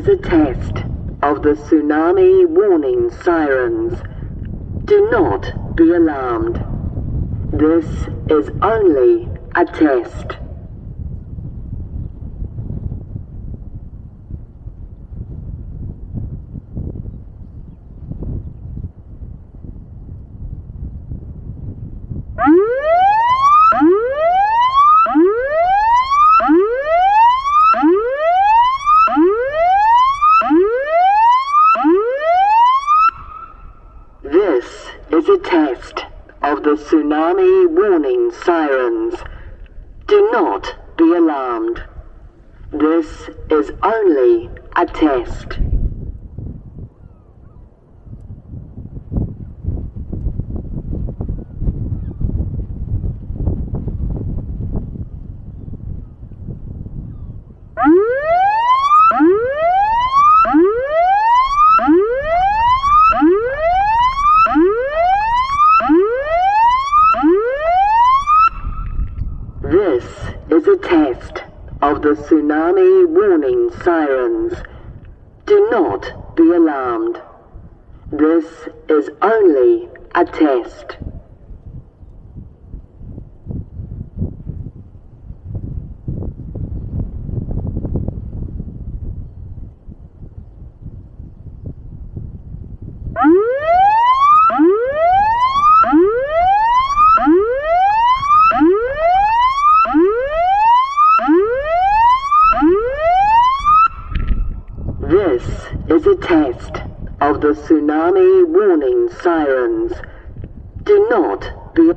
is a test of the tsunami warning sirens. Do not be alarmed. This is only a test. This is a test of the tsunami warning sirens. Do not be alarmed. This is only a test. This is a test of the tsunami warning sirens. Do not be alarmed. This is only a test. This is a test of the tsunami warning sirens. Do not be